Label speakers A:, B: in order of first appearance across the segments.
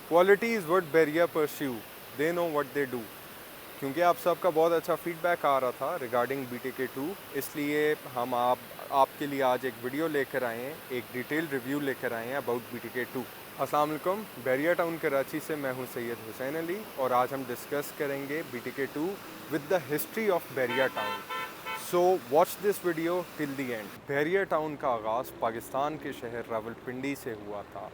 A: Quality is what Bahria pursue, they know what they do. क्योंकि आप सबका बहुत अच्छा फीडबैक आ रहा था रिगार्डिंग BTK2, इसलिए हम आपके लिए आज एक वीडियो लेकर आए हैं, एक डिटेल रिव्यू लेकर आए हैं अबाउट BTK2। अस्सलाम वालेकुम, बैरिया टाउन कराची से मैं हूं सैयद हुसैन अली और आज हम डिस्कस करेंगे BTK2 with the history of Bahria town. So watch this video till the end. Bahria town का आगाज़ पाकिस्तान के शहर रावलपिंडी से हुआ था।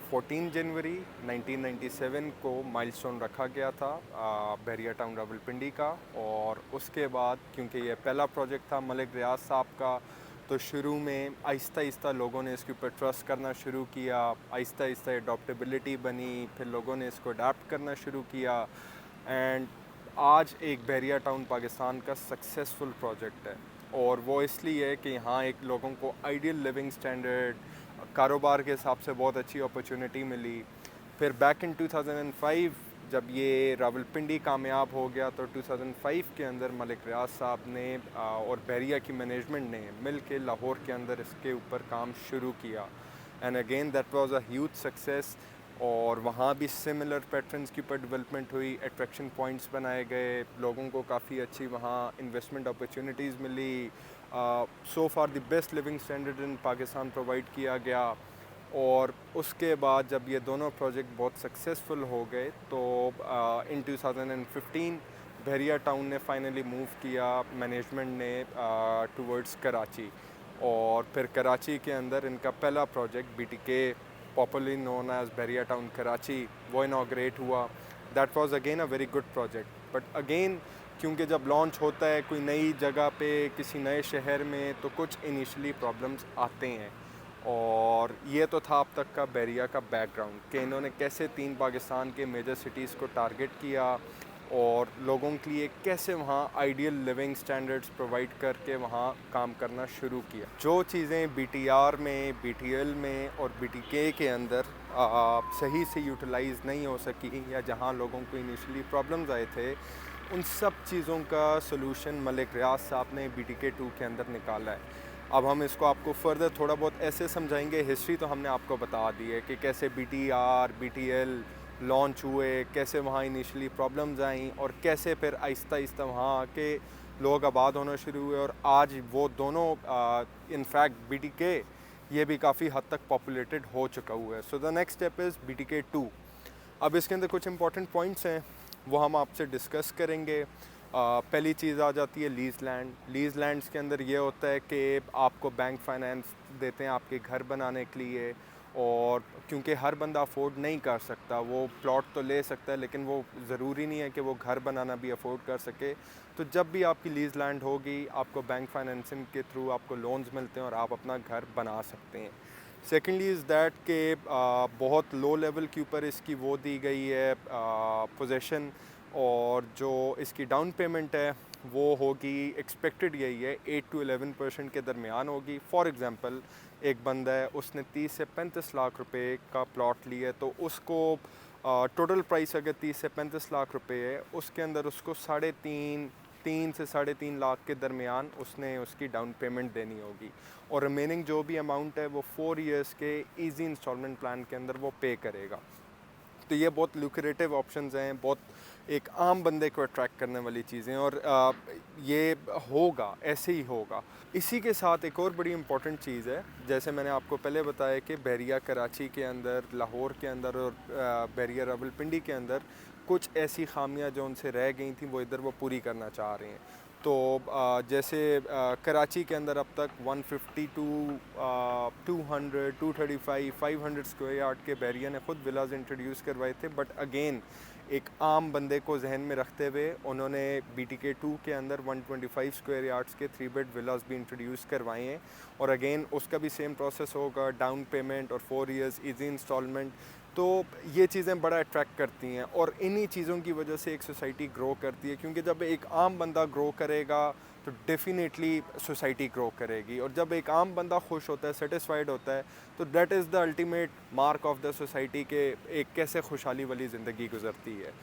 A: 14 जनवरी 1997 को माइलस्टोन रखा गया था बैरिया टाउन रावलपिंडी का। और उसके बाद क्योंकि ये पहला प्रोजेक्ट था मलिक रियाज साहब का, तो शुरू में आहिस्ता आहिस्ता लोगों ने इसके ऊपर ट्रस्ट करना शुरू किया, आहिस्ता आहिस्ता एडॉप्टेबिलिटी बनी, फिर लोगों ने इसको अडाप्ट करना शुरू किया एंड आज एक बैरिया टाउन पाकिस्तान का सक्सेसफुल प्रोजेक्ट है। और वो इसलिए कि यहाँ एक लोगों को आइडियल लिविंग स्टैंडर्ड, कारोबार के हिसाब से बहुत अच्छी अपॉर्चुनिटी मिली। फिर बैक इन 2005 जब ये रावलपिंडी कामयाब हो गया तो 2005 के अंदर मलिक रियाज साहब ने और बैरिया की मैनेजमेंट ने मिल के लाहौर के अंदर इसके ऊपर काम शुरू किया and again that was a huge success. और वहाँ भी सिमिलर पैटर्न्स के ऊपर डेवलपमेंट हुई, अट्रैक्शन पॉइंट्स बनाए गए, लोगों को काफ़ी अच्छी वहाँ इन्वेस्टमेंट अपॉर्चुनिटीज़ मिली। So far the best living standard in Pakistan provide किया गया। और उसके बाद जब ये दोनों प्रोजेक्ट बहुत सक्सेसफुल हो गए तो इन 2015 बैरिया टाउन ने फाइनली मूव किया मैनेजमेंट ने टुवर्ड्स कराची। और फिर कराची के अंदर इनका पहला project BTK, popularly known as Bahria town Karachi, वो इनाग्रेट हुआ। That was again a very good project. But again क्योंकि जब लॉन्च होता है कोई नई जगह पे किसी नए शहर में तो कुछ इनिशियली प्रॉब्लम्स आते हैं। और ये तो था अब तक का बैरिया का बैकग्राउंड कि इन्होंने कैसे 3 पाकिस्तान के मेजर सिटीज़ को टारगेट किया और लोगों के लिए कैसे वहाँ आइडियल लिविंग स्टैंडर्ड्स प्रोवाइड करके वहाँ काम करना शुरू किया। जो चीज़ें BTR में, BTL में और BTK के अंदर सही से यूटिलाइज़ नहीं हो सकी या जहाँ लोगों को इनिशियली प्रॉब्लम्स आए थे, उन सब चीज़ों का सलूशन मलिक रियाज साहब ने BTK2 के अंदर निकाला है। अब हम इसको आपको फर्दर थोड़ा बहुत ऐसे समझाएंगे। हिस्ट्री तो हमने आपको बता दी है कि कैसे BTR, BTL लॉन्च हुए, कैसे वहाँ इनिशियली प्रॉब्लम्स आई और कैसे फिर आहिस्ता आहिस्ता वहाँ आके लोग आबाद होना शुरू हुए। और आज वो दोनों इनफैक्ट BTK ये भी काफ़ी हद तक पॉपुलेटेड हो चुका हुआ है। So the next step is BTK2। अब इसके अंदर कुछ इंपॉर्टेंट पॉइंट्स हैं वो हम आपसे डिस्कस करेंगे। पहली चीज़ आ जाती है लीज़ लैंड। लीज़ लैंड्स के अंदर ये होता है कि आपको बैंक फाइनेंस देते हैं आपके घर बनाने के लिए। और क्योंकि हर बंदा अफोर्ड नहीं कर सकता, वो प्लॉट तो ले सकता है लेकिन वो ज़रूरी नहीं है कि वो घर बनाना भी अफोर्ड कर सके। तो जब भी आपकी लीज़ लैंड होगी आपको बैंक फाइनेंसिंग के थ्रू आपको लोन्स मिलते हैं और आप अपना घर बना सकते हैं। सेकेंडली इज़ दैट के बहुत लो लेवल के ऊपर इसकी वो दी गई है पोजेसन। और जो इसकी डाउन पेमेंट है वो होगी, एक्सपेक्टेड यही है 8 to 11% के दरमियान होगी। फॉर एग्ज़ाम्पल एक बंदा है उसने 30 से 35 लाख रुपए का प्लॉट लिया है तो उसको टोटल प्राइस अगर 30 से 35 लाख रुपए है उसके अंदर उसको 3 से 3.5 लाख के दरमियान उसने उसकी डाउन पेमेंट देनी होगी। और रिमेनिंग जो भी अमाउंट है वो 4 इयर्स के ईजी इंस्टॉलमेंट प्लान के अंदर वो पे करेगा। तो ये बहुत लुक्रेटिव ऑप्शंस हैं, बहुत एक आम बंदे को अट्रैक्ट करने वाली चीज़ें। और ये होगा, ऐसे ही होगा। इसी के साथ एक और बड़ी इंपॉर्टेंट चीज़ है, जैसे मैंने आपको पहले बताया कि बैरिया कराची के अंदर, लाहौर के अंदर और बैरिया रावलपिंडी के अंदर कुछ ऐसी खामियां जो उनसे रह गई थी वो इधर वो पूरी करना चाह रहे हैं। तो जैसे कराची के अंदर अब तक 150 टू 200, 235, 500 स्क्वायर यार्ड के बैरिया ने ख़ुद विलाज इंट्रोड्यूस करवाए थे। बट अगेन एक आम बंदे को जहन में रखते हुए उन्होंने BTK2 के अंदर 125 स्क्वायर यार्ड्स के 3 बेड विलाज भी इंट्रोड्यूस करवाए हैं। और अगेन उसका भी सेम प्रोसेस होगा, डाउन पेमेंट और 4 इयर्स ईजी इंस्टॉलमेंट। तो ये चीज़ें बड़ा अट्रैक्ट करती हैं और इन्हीं चीज़ों की वजह से एक सोसाइटी ग्रो करती है। क्योंकि जब एक आम बंदा ग्रो करेगा तो डेफिनेटली सोसाइटी ग्रो करेगी। और जब एक आम बंदा खुश होता है, सेटिस्फाइड होता है, तो that is the ultimate mark of the society के एक कैसे खुशहाली वाली ज़िंदगी गुजरती है।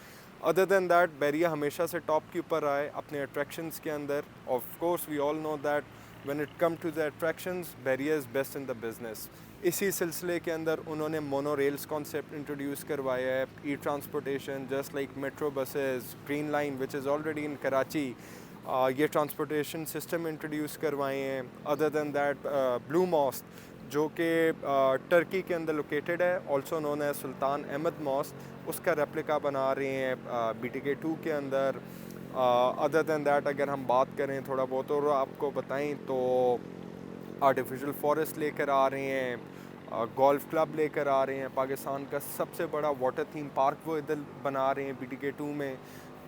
A: अदर दैन दैट बैरिया हमेशा से टॉप के ऊपर आए अपने अट्रैक्शंस के अंदर। Of course we all know that when it come to the attractions Bahria is best in the business. इसी सिलसिले के अंदर उन्होंने मोनो रेल्स कॉन्सेप्ट इंट्रोड्यूस करवाया है, e transportation just like metro buses, green line which is already in Karachi, ये transportation system introduce करवाए हैं। Other than that blue mosque जो कि टर्की के अंदर लोकेटेड है, ऑल्सो नोन है सुल्तान अहमद मॉस्क, उसका रेप्लिका बना रहे हैं BTK2 के अंदर। अदर दैन दैट अगर हम बात करें थोड़ा बहुत और आपको बताएं तो आर्टिफिशियल फॉरेस्ट लेकर आ रहे हैं, गोल्फ क्लब लेकर आ रहे हैं, पाकिस्तान का सबसे बड़ा वाटर थीम पार्क वो इधर बना रहे हैं BTK2 में।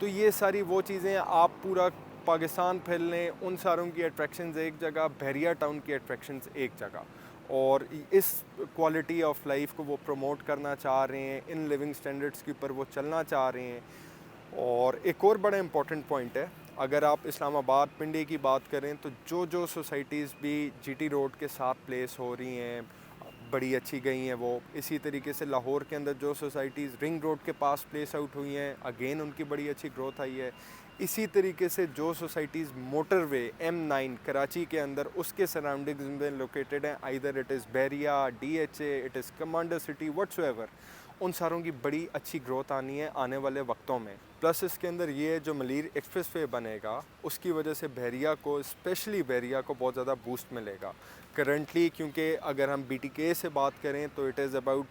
A: तो ये सारी वो चीज़ें आप पूरा पाकिस्तान फैल लें, उन सारों की अट्रैक्शंस एक जगह, बहरिया टाउन की अट्रैक्शंस एक जगह, और इस क्वालिटी ऑफ लाइफ को वो प्रमोट करना चाह रहे हैं, इन लिविंग स्टैंडर्ड्स के ऊपर वो चलना चाह रहे हैं। और एक और बड़ा इम्पॉर्टेंट पॉइंट है, अगर आप इस्लामाबाद पिंडी की बात करें तो जो सोसाइटीज़ भी GT रोड के साथ प्लेस हो रही हैं बड़ी अच्छी गई हैं वो। इसी तरीके से लाहौर के अंदर जो सोसाइटीज़ रिंग रोड के पास प्लेस आउट हुई हैं, अगेन उनकी बड़ी अच्छी ग्रोथ आई है। इसी तरीके से जो सोसाइटीज़ मोटरवे M9 कराची के अंदर उसके सराउंडिंग्स में लोकेटेड हैं, either it is Bahria, DHA, it is commander city, whatsoever, उन सारों की बड़ी अच्छी ग्रोथ आनी है आने वाले वक्तों में। प्लस इसके अंदर ये जो मलीर एक्सप्रेसवे बनेगा उसकी वजह से बहरिया को, स्पेशली बहरिया को बहुत ज़्यादा बूस्ट मिलेगा करंटली, क्योंकि अगर हम BTK से बात करें तो it is about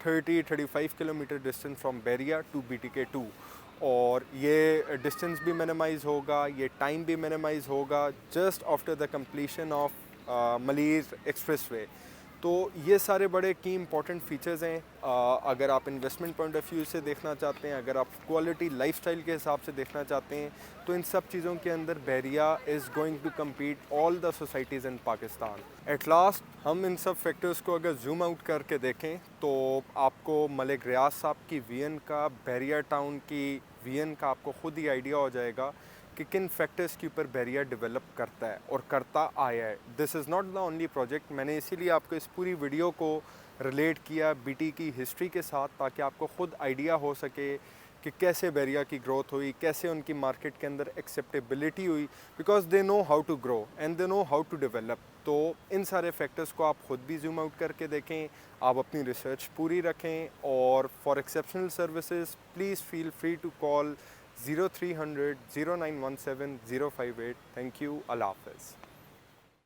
A: 30-35 kilometre distance from Bahria to BTK2, और ये डिस्टेंस भी मिनिमाइज़ होगा, ये टाइम भी मिनिमाइज़ होगा just after the completion of Malir expressway. तो ये सारे बड़े की इंपॉर्टेंट फीचर्स हैं। अगर आप इन्वेस्टमेंट पॉइंट ऑफ व्यू से देखना चाहते हैं, अगर आप क्वालिटी लाइफस्टाइल के हिसाब से देखना चाहते हैं, तो इन सब चीज़ों के अंदर Bahria is going to compete all the societies in Pakistan. At last हम इन सब फैक्टर्स को अगर जूम आउट करके देखें तो आपको मलिक रियाज साहब की विजन का, बहरिया टाउन की विजन का आपको ख़ुद ही आइडिया हो जाएगा कि किन फैक्टर्स के ऊपर बहरिया डेवलप करता है और करता आया है। This is not the only project, मैंने इसीलिए आपको इस पूरी वीडियो को रिलेट किया BT की हिस्ट्री के साथ, ताकि आपको ख़ुद आइडिया हो सके कि कैसे बहरिया की ग्रोथ हुई, कैसे उनकी मार्केट के अंदर एक्सेप्टेबिलिटी हुई, because they know how to grow and they know how to develop. तो इन सारे फैक्टर्स को आप ख़ुद भी जूम आउट करके देखें, आप अपनी रिसर्च पूरी रखें, और for exceptional services please feel free to call 0300 0917 058। Thank you. Allah Hafiz.